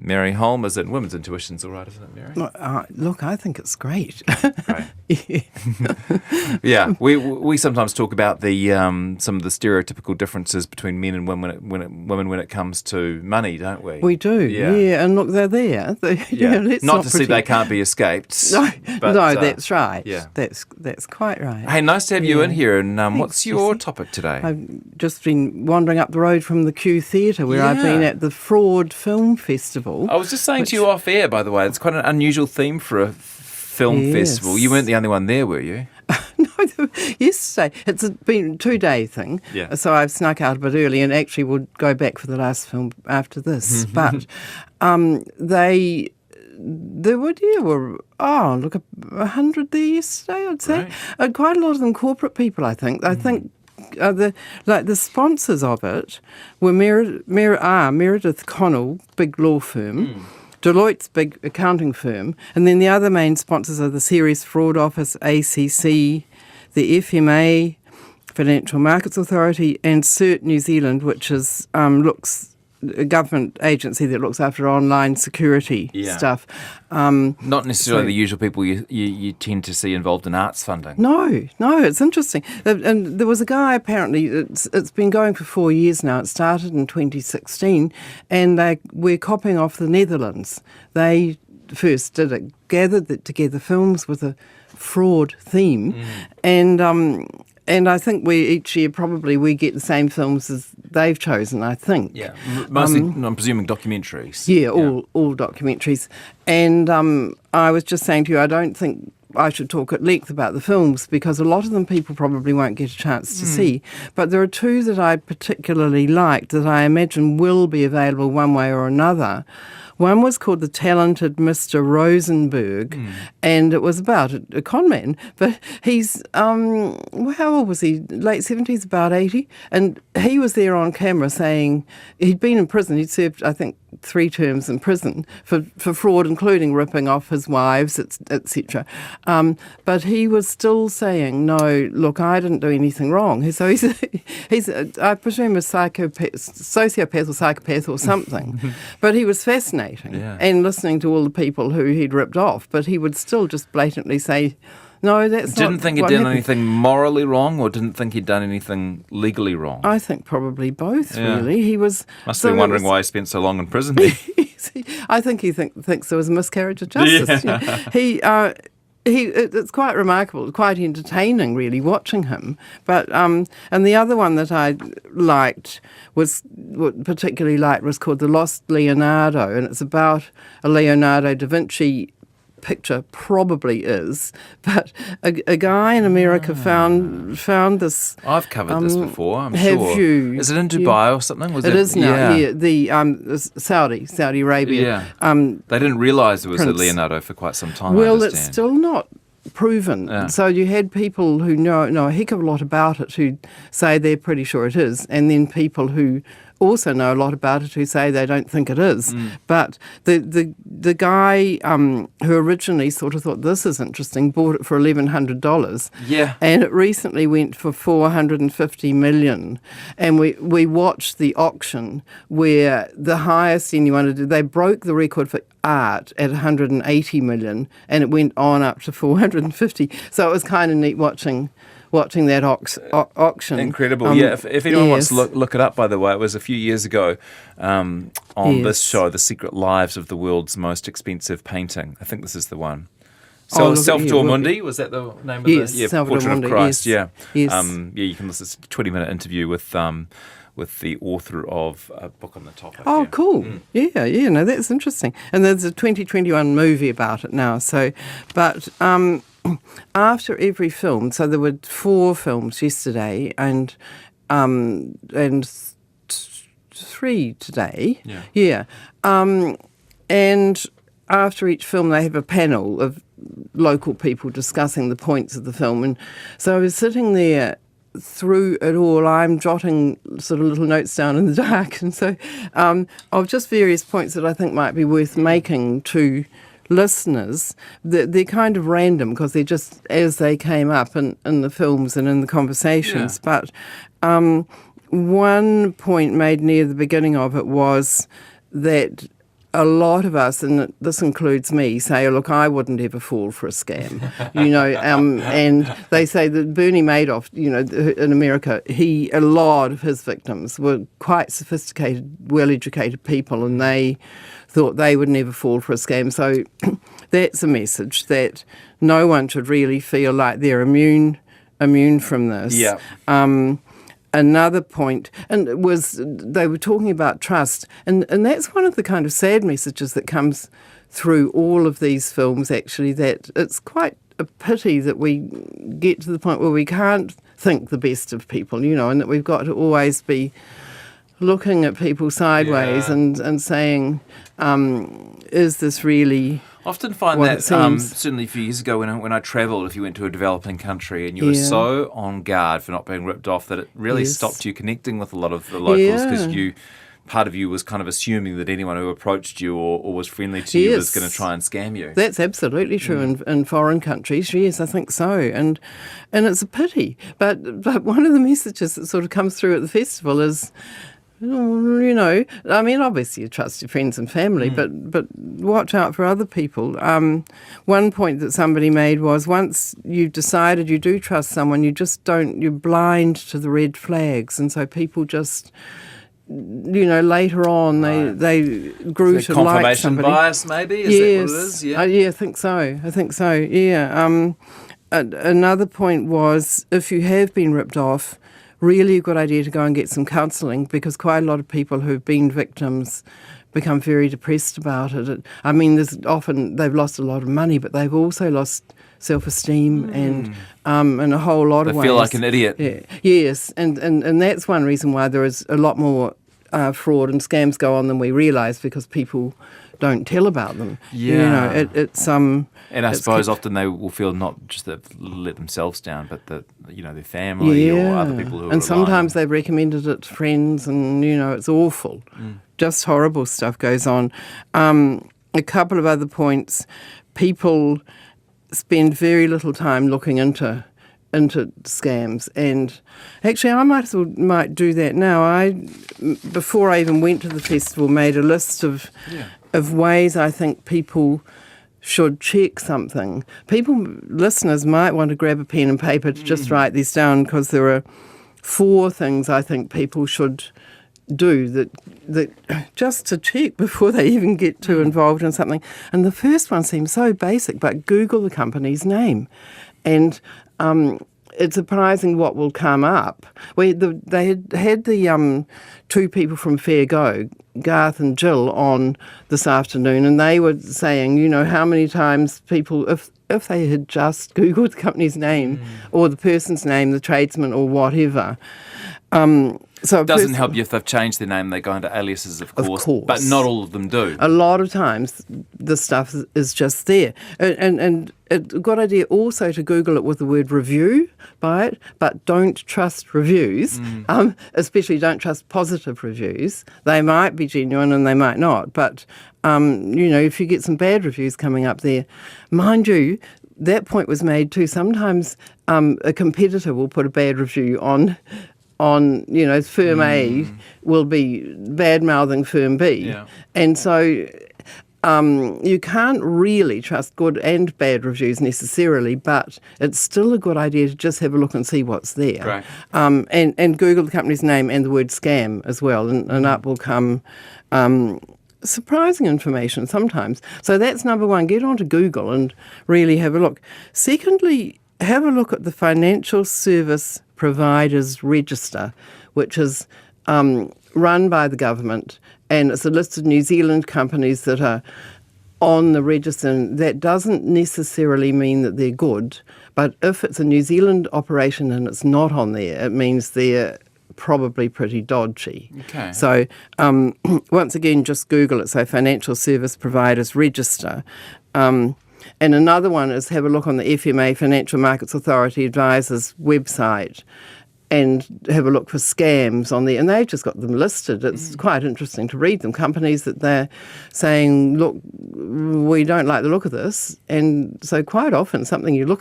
Mary Holm. Is it Women's Intuition's all right, isn't it, Mary? Look, I think it's great. Right. Yeah, we sometimes talk about the some of the stereotypical differences between men and women when it comes to money, don't we? We do, yeah. And look, they're there. Not to say they can't be escaped. No, but, that's right. Yeah. That's quite right. Hey, nice to have you in here. And what's your topic today? I've just been wandering up the road from the Q Theatre where I've been at the Fraud Film Festival. I was just saying to you off air, by the way, it's quite an unusual theme for a film festival. You weren't the only one there, were you? No, yesterday. It's been a 2-day thing. Yeah. So I've snuck out a bit early and actually would go back for the last film after this. But there were 100 there yesterday, I'd say. Right. Quite a lot of them corporate people, I think. I think the sponsors of it were Meredith Connell, big law firm, Deloitte's big accounting firm, and then the other main sponsors are the Serious Fraud Office, ACC, the FMA, Financial Markets Authority, and CERT New Zealand, which is a government agency that looks after online security stuff. Not necessarily the usual people you tend to see involved in arts funding. No, it's interesting. And there was a guy, apparently, it's been going for 4 years now. It started in 2016, and we're copying off the Netherlands. They first gathered together films with a fraud theme, and I think each year we get the same films as they've chosen, I think. Yeah, mostly, I'm presuming, documentaries. Yeah, all documentaries. And I was just saying to you, I don't think I should talk at length about the films because a lot of them people probably won't get a chance to see. But there are two that I particularly liked that I imagine will be available one way or another. One was called The Talented Mr. Rosenberg, and it was about a con man. But he's, how old was he? Late 70s, about 80. And he was there on camera saying he'd been in prison. He'd served, I think, 3 terms in prison for fraud, including ripping off his wives, etc. But he was still saying, no, look, I didn't do anything wrong. So he's I presume, a sociopath or psychopath or something. But he was fascinating and listening to all the people who he'd ripped off. But he would still just blatantly say, no, that's not. Didn't think he'd done anything morally wrong, or didn't think he'd done anything legally wrong? I think probably both, really. He must have been wondering why he spent so long in prison. I think he thinks there was a miscarriage of justice. Yeah. It's quite remarkable, quite entertaining, really, watching him. But and the other one that I particularly liked was called The Lost Leonardo, and it's about a Leonardo da Vinci picture, probably is, but a guy in America found this. I've covered this before, I'm have sure. You? Is it in Dubai or something? It is now. Yeah, the Saudi Arabia. Yeah. They didn't realise there was a Leonardo for quite some time. Well, it's still not proven. Yeah. So you had people who know a heck of a lot about it who say they're pretty sure it is, and then people who also know a lot about it who say they don't think it is. But the guy who originally sort of thought this is interesting bought it for $1,100. Yeah. And it recently went for $450 million. And we watched the auction where the highest anyone did, they broke the record for art at $180 million, and it went on up to $450. So it was kind of neat watching that auction. Incredible. If anyone wants to look it up, by the way, it was a few years ago on this show, The Secret Lives of the World's Most Expensive Painting. I think this is the one. So Salvator Mundi, was that the name of the Portrait Mundi, of Christ? Yes. You can listen to a 20-minute interview with the author of a book on the topic. Oh, cool. Yeah, no, that's interesting. And there's a 2021 movie about it now. So, but after every film, so there were 4 films yesterday and 3 today. Yeah. And after each film, they have a panel of local people discussing the points of the film. And so I was sitting there through it all. I'm jotting sort of little notes down in the dark. And so of just various points that I think might be worth making to listeners. They're kind of random because they're just as they came up in the films and in the conversations. But one point made near the beginning of it was that a lot of us, and this includes me, say, look, I wouldn't ever fall for a scam, and they say that Bernie Madoff, in America, a lot of his victims were quite sophisticated, well-educated people, and they thought they would never fall for a scam. So that's a message, that no one should really feel like they're immune from this. Yeah. Another point, and it was they were talking about trust, and that's one of the kind of sad messages that comes through all of these films, actually, that it's quite a pity that we get to the point where we can't think the best of people, and that we've got to always be looking at people sideways and saying, is this really... Often find that, certainly a few years ago when I travelled, if you went to a developing country and you were so on guard for not being ripped off, that it really stopped you connecting with a lot of the locals, because part of you was kind of assuming that anyone who approached you or was friendly to you was going to try and scam you. That's absolutely true in foreign countries. Yes, I think so. And it's a pity. But one of the messages that sort of comes through at the festival is... obviously you trust your friends and family, but watch out for other people. One point that somebody made was, once you've decided you do trust someone, you're blind to the red flags. And so people just, later on they grew to like somebody. Confirmation bias, maybe? Is that what it is? Yeah, I think so, yeah. Another point was, if you have been ripped off, really a good idea to go and get some counselling, because quite a lot of people who've been victims become very depressed about it. There's often they've lost a lot of money, but they've also lost self-esteem and in a whole lot of ways. They feel like an idiot. Yeah. Yes, and that's one reason why there is a lot more fraud and scams go on than we realise, because people don't tell about them. Yeah. And I suppose often they will feel not just that they've let themselves down, but that, their family or other people who are and sometimes they've recommended it to friends, and, it's awful. Just horrible stuff goes on. A couple of other points. People spend very little time looking into scams, and actually I might do that now. Before I even went to the festival, made a list of ways I think people should check something. Listeners might want to grab a pen and paper to just write these down, because there are 4 things I think people should do that just to check before they even get too involved in something. And the first one seems so basic, but Google the company's name. And it's surprising what will come up. They had the 2 people from Fair Go, Garth and Jill, on this afternoon, and they were saying, how many times people, if they had just Googled the company's name or the person's name, the tradesman or whatever. So it doesn't help you if they've changed their name, they go into aliases, of course, but not all of them do. A lot of times the stuff is just there. And it's a good idea also to Google it with the word review by it, but don't trust reviews, especially don't trust positive reviews. They might be genuine and they might not, but, if you get some bad reviews coming up there, mind you, that point was made too. Sometimes a competitor will put a bad review on firm A will be bad-mouthing firm B. Yeah. And so you can't really trust good and bad reviews necessarily, but it's still a good idea to just have a look and see what's there. Right. And Google the company's name and the word scam as well, and up will come surprising information sometimes. So that's number one. Get onto Google and really have a look. Secondly, have a look at the Financial Service Providers Register, which is run by the government, and it's a list of New Zealand companies that are on the register. And that doesn't necessarily mean that they're good, but if it's a New Zealand operation and it's not on there, it means they're probably pretty dodgy. Okay. So once again, just Google it, so Financial Service Providers Register. And another one is have a look on the FMA, Financial Markets Authority Advisors website, and have a look for scams on there. And they've just got them listed. It's quite interesting to read them. Companies that they're saying, look, we don't like the look of this. And so quite often something you're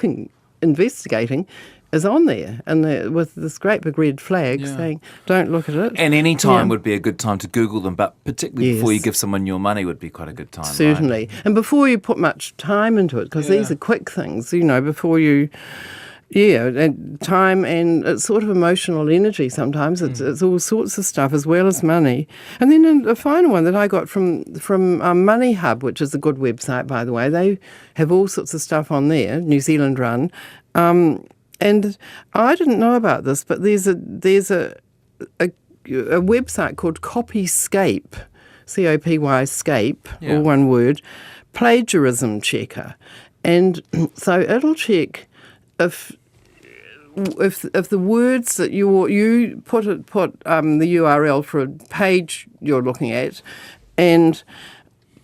investigating is on there, and with this great big red flag saying, "Don't look at it." And any time would be a good time to Google them, but particularly before you give someone your money would be quite a good time. Certainly, right? And before you put much time into it, because these are quick things, before you. Yeah, and time, and it's sort of emotional energy sometimes. It's all sorts of stuff as well as money. And then a final one that I got from Money Hub, which is a good website, by the way. They have all sorts of stuff on there, New Zealand run. And I didn't know about this, but there's a website called Copyscape, Copyscape, all one word, plagiarism checker. And so it'll check if the words that you put the URL for a page you're looking at and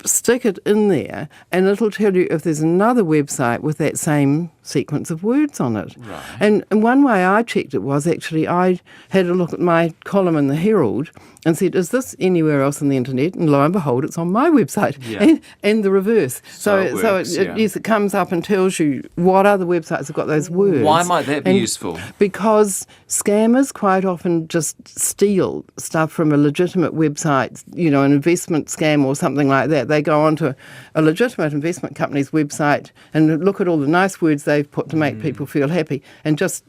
stick it in there, and it'll tell you if there's another website with that same sequence of words on it. Right. And one way I checked it was actually I had a look at my column in the Herald and said, is this anywhere else on the internet? And lo and behold, it's on my website. And the reverse. So it comes up and tells you what other websites have got those words. Why might that be useful? Because scammers quite often just steal stuff from a legitimate website, an investment scam or something like that. They go onto a legitimate investment company's website and look at all the nice words they've put to make people feel happy and just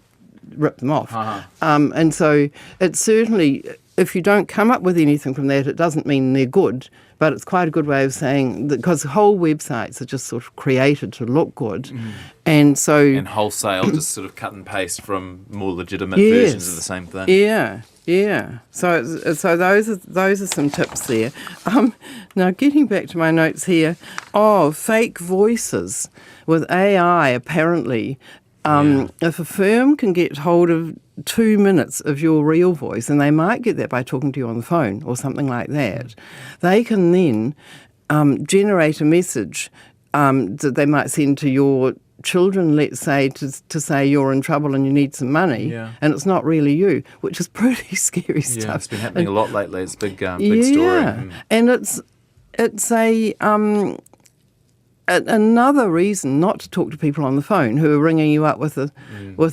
rip them off. And so it's certainly, if you don't come up with anything from that, it doesn't mean they're good, but it's quite a good way of saying that, because whole websites are just sort of created to look good. And so... And wholesale, just sort of cut and paste from more legitimate versions of the same thing. Yeah. So those are some tips there. Now, getting back to my notes here, fake voices with AI, apparently. If a firm can get hold of 2 minutes of your real voice, and they might get that by talking to you on the phone or something like that, they can then generate a message that they might send to your children, let's say, to say you're in trouble and you need some money, and it's not really you, which is pretty scary stuff. Yeah, it's been happening a lot lately. It's a big story. And it's another reason not to talk to people on the phone who are ringing you up with a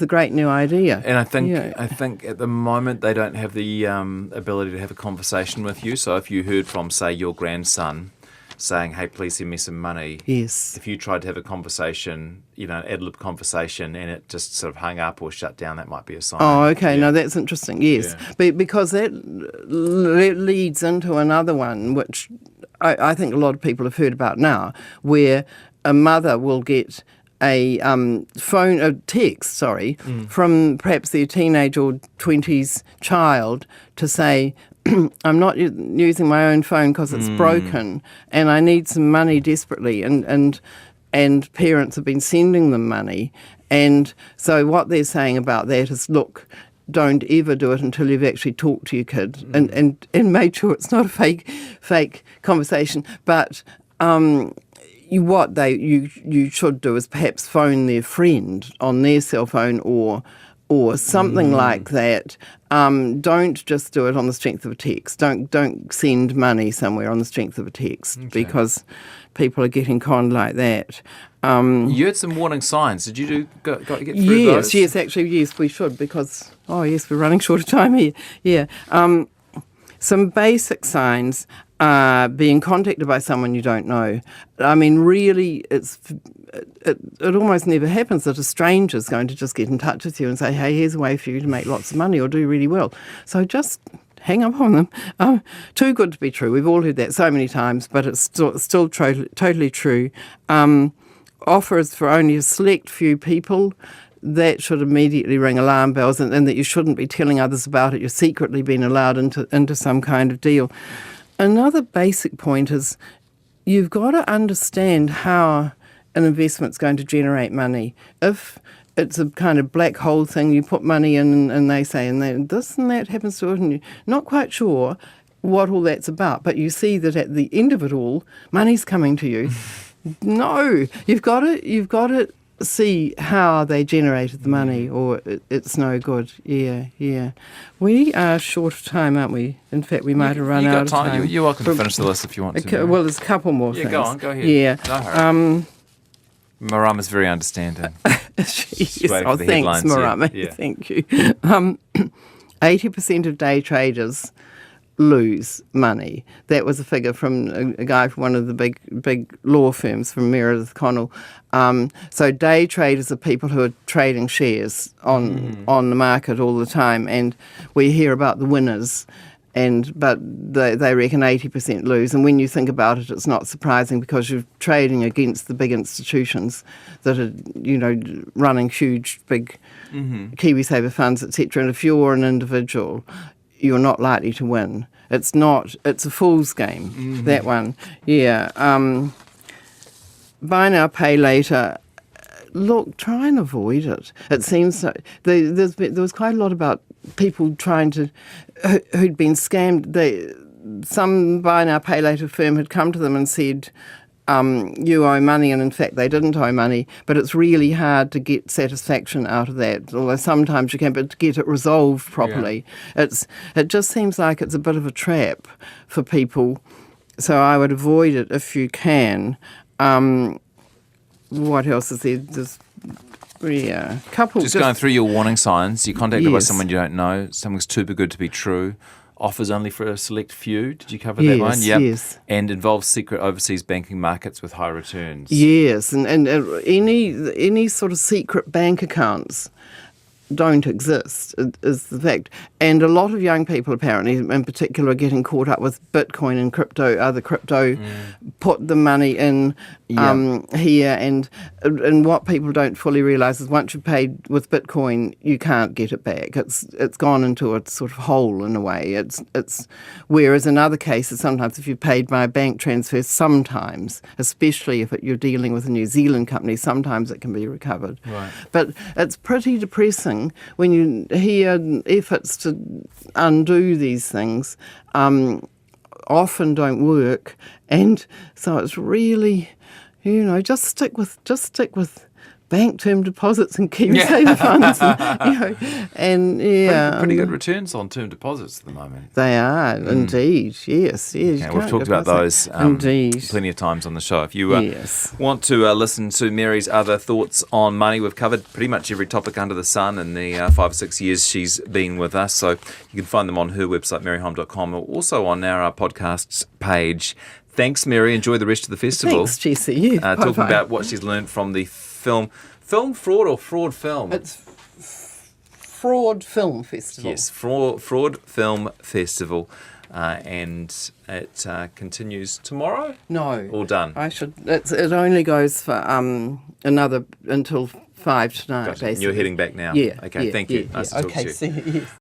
great new idea. And I think at the moment they don't have the ability to have a conversation with you. So if you heard from, say, your grandson saying, "Hey, please send me some money." Yes. If you tried to have a conversation, an ad-lib conversation, and it just sort of hung up or shut down, that might be a sign. Oh, okay. No, that's interesting. Yes, because that leads into another one, which I think a lot of people have heard about now, where a mother will get a text from perhaps their teenage or 20s child to say, I'm not using my own phone because it's broken and I need some money desperately, and parents have been sending them money. And so what they're saying about that is, look, don't ever do it until you've actually talked to your kid and made sure it's not a fake conversation. But you should do is perhaps phone their friend on their cell phone or something like that. Don't just do it on the strength of a text. Don't send money somewhere on the strength of a text, because people are getting conned like that. You had some warning signs. Did you get through those? Yes, actually, yes, we should, because, we're running short of time here. Yeah. Some basic signs are being contacted by someone you don't know. I mean, really, it almost never happens that a stranger's going to just get in touch with you and say, hey, here's a way for you to make lots of money or do really well. So just hang up on them. Too good to be true. We've all heard that so many times, but it's still totally true. Offers for only a select few people, that should immediately ring alarm bells, and that you shouldn't be telling others about it. You're secretly being allowed into some kind of deal. Another basic point is you've got to understand how an investment's going to generate money. If it's a kind of black hole thing, you put money in and they say, and this and that happens to it, and you're not quite sure what all that's about, but you see that at the end of it all, money's coming to you. No, you've got to see how they generated the money, or it's no good. Yeah. We are short of time, aren't we? In fact, we might have run out of time. You're welcome to finish the list if you want to. Well, there's a couple more things. Go on, go ahead. Yeah. No hurry. Marama's very understanding. Yes. Waiting for the Thanks, headlines, Marami. yeah. Thank you. 80% of day traders lose money. That was a figure from a guy from one of the big law firms from Meredith Connell. So day traders are people who are trading shares on the market all the time, and we hear about the winners. But they reckon 80% lose. And when you think about it, it's not surprising because you're trading against the big institutions that are, running huge, big KiwiSaver funds, etc. And if you're an individual, you're not likely to win. It's a fool's game, that one. Yeah. Buy now, pay later. Look, try and avoid it. It seems there was quite a lot about people who'd been scammed. Some buy now, pay later firm had come to them and said, you owe money, and in fact they didn't owe money, but it's really hard to get satisfaction out of that, although sometimes you can, but to get it resolved properly. Yeah. It just seems like it's a bit of a trap for people, so I would avoid it if you can. What else is there? There's a couple. Just going through your warning signs. You're contacted by someone you don't know. Something's too good to be true. Offers only for a select few. Did you cover that one? Yep. Yes. And involves secret overseas banking markets with high returns. Yes, and any sort of secret bank accounts don't exist, is the fact. And a lot of young people, apparently, in particular, are getting caught up with Bitcoin and other crypto, put the money in here. And what people don't fully realise is once you've paid with Bitcoin, you can't get it back. It's gone into a sort of hole in a way. It's whereas in other cases, sometimes if you're paid by a bank transfer, sometimes, especially if you're dealing with a New Zealand company, sometimes it can be recovered. Right. But it's pretty depressing when you hear efforts to undo these things often don't work, and so it's really, just stick with bank term deposits and KiwiSaver funds, and pretty good returns on term deposits at the moment. They are indeed, yes. Okay, we've talked about those indeed plenty of times on the show. If you want to listen to Mary's other thoughts on money, we've covered pretty much every topic under the sun in the 5 or 6 years she's been with us. So you can find them on her website, maryholm.com, or also on our podcasts page. Thanks, Mary. Enjoy the rest of the festival. Thanks, Jesse. Talking about what she's learned from the film fraud or fraud film? It's Fraud Film Festival. Yes, Fraud Film Festival. And it continues tomorrow? No. All done? It only goes for until 5 tonight, Gotcha. basically. You're heading back now? Yeah. Okay, thank you. Nice to talk to you. See you. Yes.